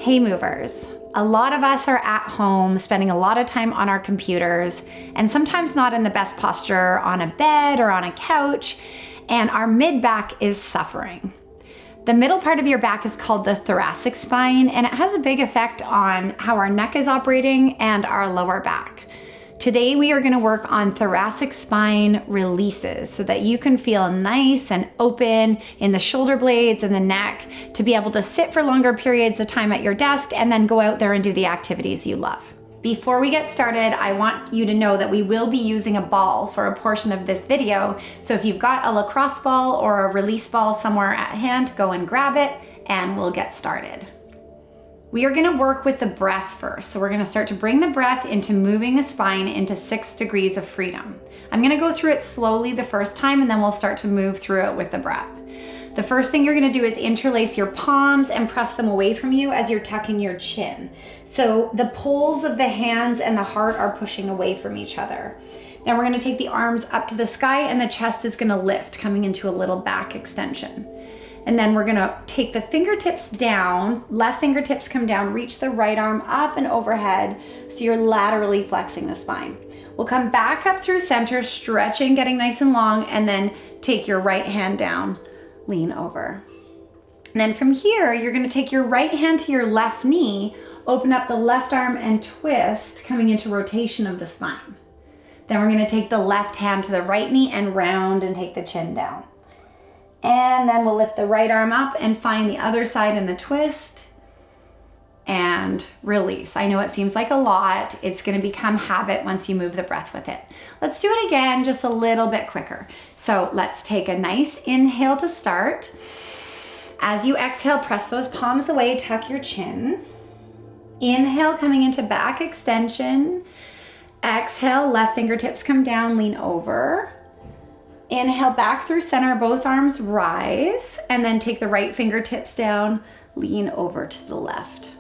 Hey movers. A lot of us are at home spending a lot of time on our computers and sometimes not in the best posture on a bed or on a couch, and our mid-back is suffering. The middle part of your back is called the thoracic spine, and it has a big effect on how our neck is operating and our lower back. Today we are going to work on thoracic spine releases so that you can feel nice and open in the shoulder blades and the neck to be able to sit for longer periods of time at your desk and then go out there and do the activities you love. Before we get started, I want you to know that we will be using a ball for a portion of this video. So if you've got a lacrosse ball or a release ball somewhere at hand, go and grab it and we'll get started. We are going to work with the breath first. So we're going to start to bring the breath into moving the spine into 6 degrees of freedom. I'm going to go through it slowly the first time and then we'll start to move through it with the breath. The first thing you're going to do is interlace your palms and press them away from you as you're tucking your chin. So the poles of the hands and the heart are pushing away from each other. Then we're going to take the arms up to the sky and the chest is going to lift, coming into a little back extension. And then we're gonna take the fingertips down, left fingertips come down, reach the right arm up and overhead so you're laterally flexing the spine. We'll come back up through center, stretching, getting nice and long, and then take your right hand down, lean over. And then from here, you're gonna take your right hand to your left knee, open up the left arm and twist, coming into rotation of the spine. Then we're gonna take the left hand to the right knee and round and take the chin down. And then we'll lift the right arm up and find the other side in the twist and release. I know it seems like a lot. It's going to become habit once you move the breath with it. Let's do it again, just a little bit quicker. So let's take a nice inhale to start. As you exhale, press those palms away, tuck your chin. Inhale, coming into back extension. Exhale, left fingertips come down, lean over. Inhale back through center, both arms rise, and then take the right fingertips down, lean over to the left.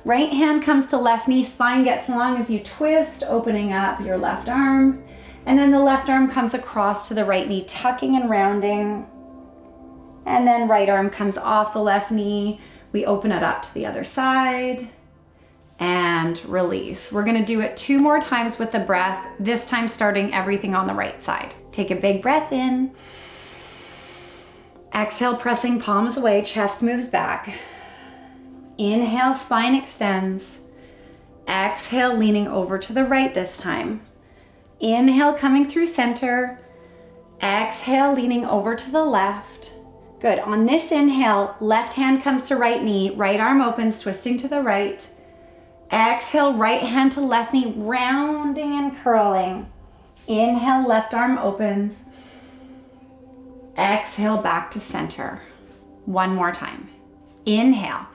Right hand comes to left knee, spine gets long as you twist, opening up your left arm, and then the left arm comes across to the right knee, tucking and rounding, and then right arm comes off the left knee, we open it up to the other side, and release. We're gonna do it 2 more times with the breath, this time starting everything on the right side. Take a big breath in. Exhale, pressing palms away, chest moves back. Inhale, spine extends. Exhale, leaning over to the right this time. Inhale, coming through center. Exhale, leaning over to the left. Good. On this inhale, left hand comes to right knee, right arm opens, twisting to the right. Exhale, right hand to left knee, rounding and curling. Inhale, left arm opens. Exhale, back to center. 1 more time. Inhale.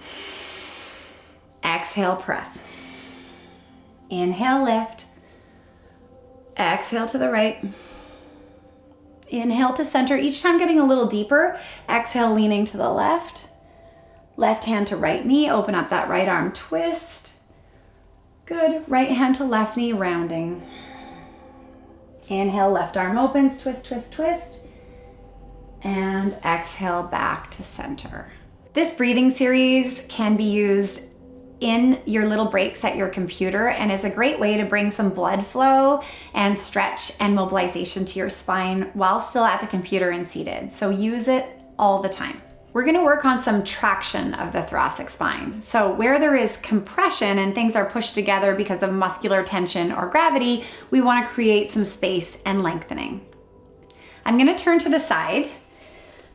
Exhale, press. Inhale, lift. Exhale to the right. Inhale to center, each time getting a little deeper. Exhale, leaning to the left. Left hand to right knee, open up that right arm, twist. Good. Right hand to left knee, rounding. Inhale, left arm opens, twist, twist, twist. And exhale back to center. This breathing series can be used in your little breaks at your computer and is a great way to bring some blood flow and stretch and mobilization to your spine while still at the computer and seated. So use it all the time. We're going to work on some traction of the thoracic spine. So where there is compression and things are pushed together because of muscular tension or gravity, we want to create some space and lengthening. I'm going to turn to the side,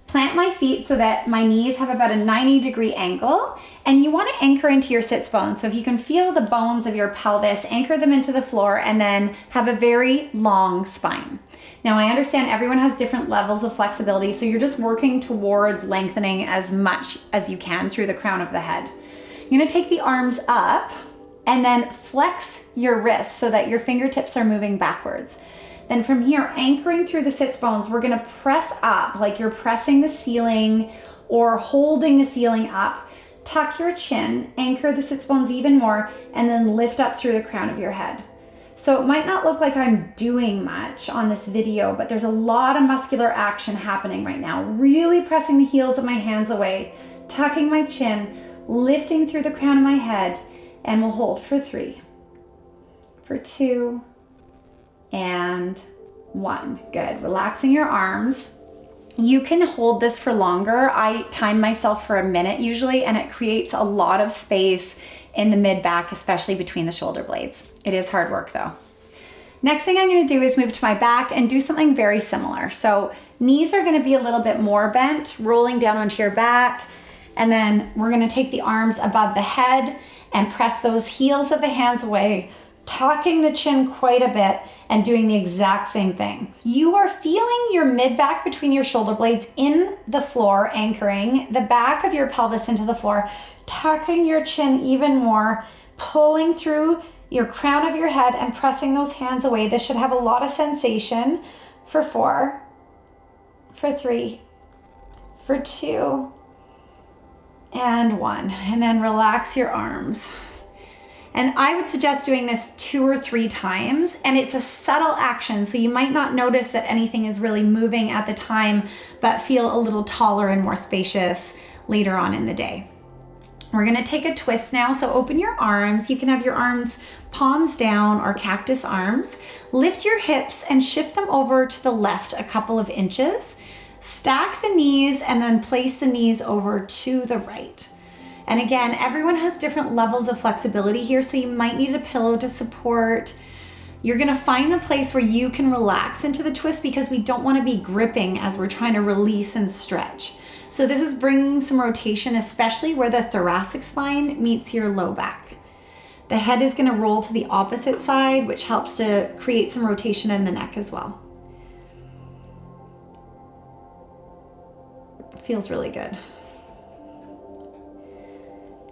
plant my feet so that my knees have about a 90-degree angle, and you want to anchor into your sits bones. So if you can feel the bones of your pelvis, anchor them into the floor, and then have a very long spine. Now I understand everyone has different levels of flexibility, so you're just working towards lengthening as much as you can through the crown of the head. You're gonna take the arms up and then flex your wrists so that your fingertips are moving backwards. Then from here, anchoring through the sits bones, we're gonna press up like you're pressing the ceiling or holding the ceiling up. Tuck your chin, anchor the sits bones even more, and then lift up through the crown of your head. So it might not look like I'm doing much on this video, but there's a lot of muscular action happening right now. Really pressing the heels of my hands away, tucking my chin, lifting through the crown of my head, and we'll hold for 3, for 2, and 1. Good. Relaxing your arms. You can hold this for longer. I time myself for a minute usually, and it creates a lot of space in the mid back, especially between the shoulder blades. It is hard work though. Next thing I'm going to do is move to my back and do something very similar. So knees are going to be a little bit more bent, rolling down onto your back. And then we're going to take the arms above the head and press those heels of the hands away, tucking the chin quite a bit and doing the exact same thing. You are feeling your mid back between your shoulder blades in the floor, anchoring the back of your pelvis into the floor, tucking your chin even more, pulling through your crown of your head and pressing those hands away. This should have a lot of sensation for 4, for 3, for 2, and 1. And then relax your arms. And I would suggest doing this 2 or 3 times, and it's a subtle action, so you might not notice that anything is really moving at the time, but feel a little taller and more spacious later on in the day. We're gonna take a twist now, so open your arms. You can have your arms palms down or cactus arms. Lift your hips and shift them over to the left a couple of inches. Stack the knees and then place the knees over to the right. And again, everyone has different levels of flexibility here, so you might need a pillow to support. You're gonna find a place where you can relax into the twist because we don't wanna be gripping as we're trying to release and stretch. So this is bringing some rotation, especially where the thoracic spine meets your low back. The head is gonna roll to the opposite side, which helps to create some rotation in the neck as well. Feels really good.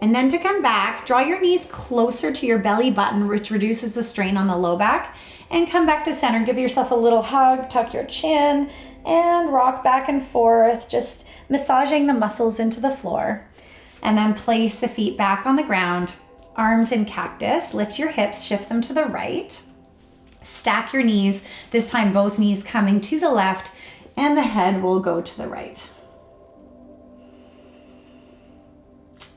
And then to come back, draw your knees closer to your belly button, which reduces the strain on the low back, and come back to center. Give yourself a little hug, tuck your chin, and rock back and forth, just massaging the muscles into the floor. And then place the feet back on the ground, arms in cactus, lift your hips, shift them to the right. Stack your knees, this time both knees coming to the left, and the head will go to the right.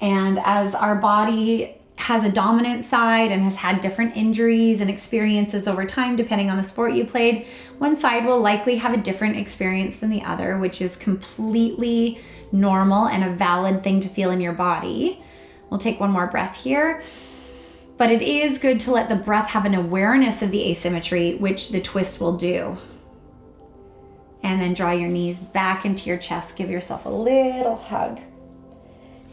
And as our body has a dominant side and has had different injuries and experiences over time, depending on the sport you played, one side will likely have a different experience than the other, which is completely normal and a valid thing to feel in your body. We'll take one more breath here. But it is good to let the breath have an awareness of the asymmetry, which the twist will do. And then draw your knees back into your chest. Give yourself a little hug.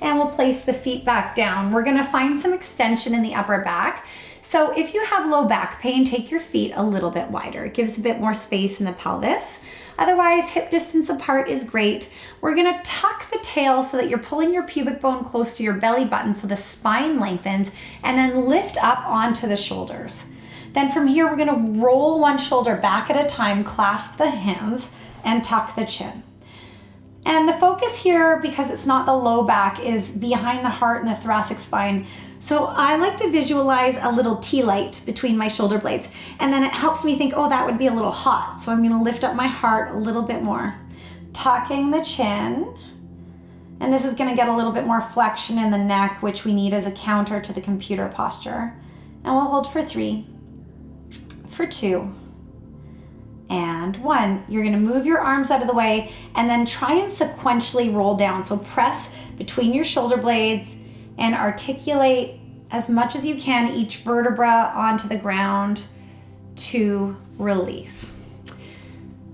And we'll place the feet back down. We're gonna find some extension in the upper back. So if you have low back pain, take your feet a little bit wider. It gives a bit more space in the pelvis. Otherwise, hip distance apart is great. We're gonna tuck the tail so that you're pulling your pubic bone close to your belly button so the spine lengthens, and then lift up onto the shoulders. Then from here, we're gonna roll one shoulder back at a time, clasp the hands, and tuck the chin. And the focus here, because it's not the low back, is behind the heart and the thoracic spine. So I like to visualize a little tea light between my shoulder blades. And then it helps me think, oh, that would be a little hot. So I'm gonna lift up my heart a little bit more. Tucking the chin. And this is gonna get a little bit more flexion in the neck, which we need as a counter to the computer posture. And we'll hold for 3, for 2, and 1. You're gonna move your arms out of the way and then try and sequentially roll down. So press between your shoulder blades and articulate as much as you can each vertebra onto the ground to release.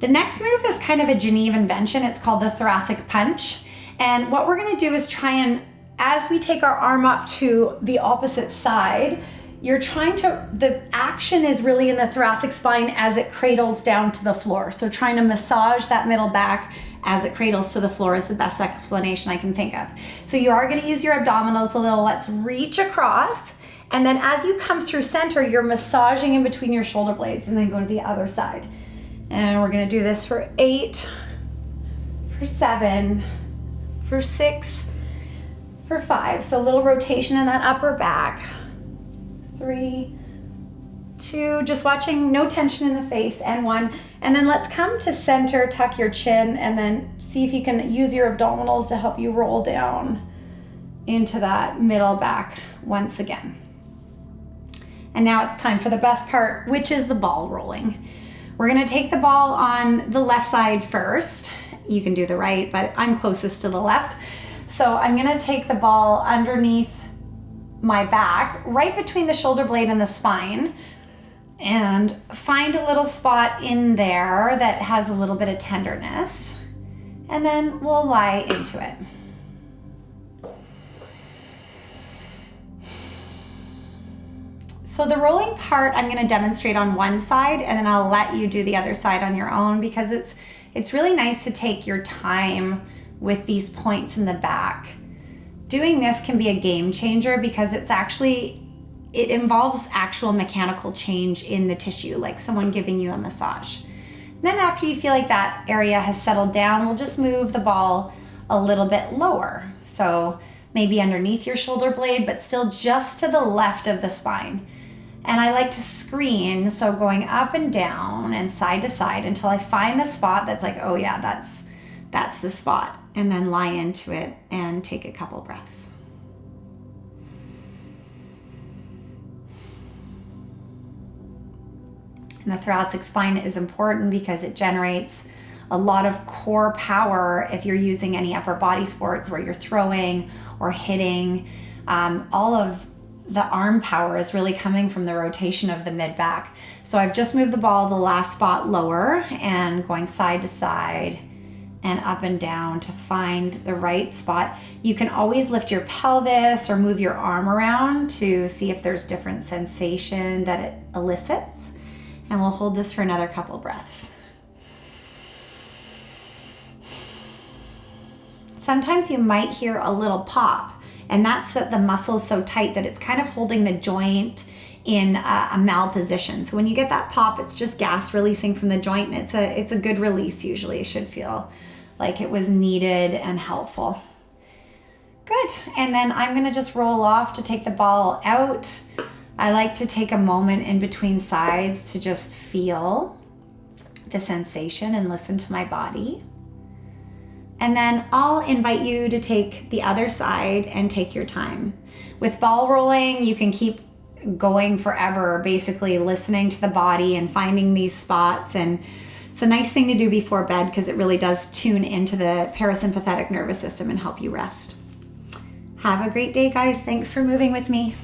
The next move is kind of a Geneva invention. It's called the Thoracic Punch. And what we're gonna do is try and, as we take our arm up to the opposite side, the action is really in the thoracic spine as it cradles down to the floor. So trying to massage that middle back as it cradles to the floor is the best explanation I can think of. So you are gonna use your abdominals a little. Let's reach across. And then as you come through center, you're massaging in between your shoulder blades and then go to the other side. And we're gonna do this for 8, for 7, for 6, for 5. So a little rotation in that upper back. 3, 2, just watching, no tension in the face, and 1. And then let's come to center, tuck your chin, and then see if you can use your abdominals to help you roll down into that middle back once again. And now it's time for the best part, which is the ball rolling. We're gonna take the ball on the left side first. You can do the right, but I'm closest to the left. So I'm gonna take the ball underneath my back, right between the shoulder blade and the spine, and find a little spot in there that has a little bit of tenderness. And then we'll lie into it. So the rolling part I'm going to demonstrate on one side, and then I'll let you do the other side on your own, because it's really nice to take your time with these points in the back. Doing this can be a game changer because it involves actual mechanical change in the tissue, like someone giving you a massage. Then after you feel like that area has settled down, we'll just move the ball a little bit lower. So maybe underneath your shoulder blade, but still just to the left of the spine. And I like to screen, so going up and down and side to side until I find the spot that's like, oh yeah, that's the spot. And then lie into it and take a couple breaths. And the thoracic spine is important because it generates a lot of core power if you're using any upper body sports where you're throwing or hitting. All of the arm power is really coming from the rotation of the mid-back. So I've just moved the ball the last spot lower and going side to side and up and down to find the right spot. You can always lift your pelvis or move your arm around to see if there's different sensation that it elicits. And we'll hold this for another couple breaths. Sometimes you might hear a little pop, and that's that the muscle is so tight that it's kind of holding the joint in a malposition. So when you get that pop, it's just gas releasing from the joint, and it's a good release usually. It should feel like it was needed and helpful. Good, and then I'm gonna just roll off to take the ball out. I like to take a moment in between sides to just feel the sensation and listen to my body. And then I'll invite you to take the other side and take your time. With ball rolling, you can keep going forever, basically listening to the body and finding these spots. And it's a nice thing to do before bed because it really does tune into the parasympathetic nervous system and help you rest. Have a great day, guys. Thanks for moving with me.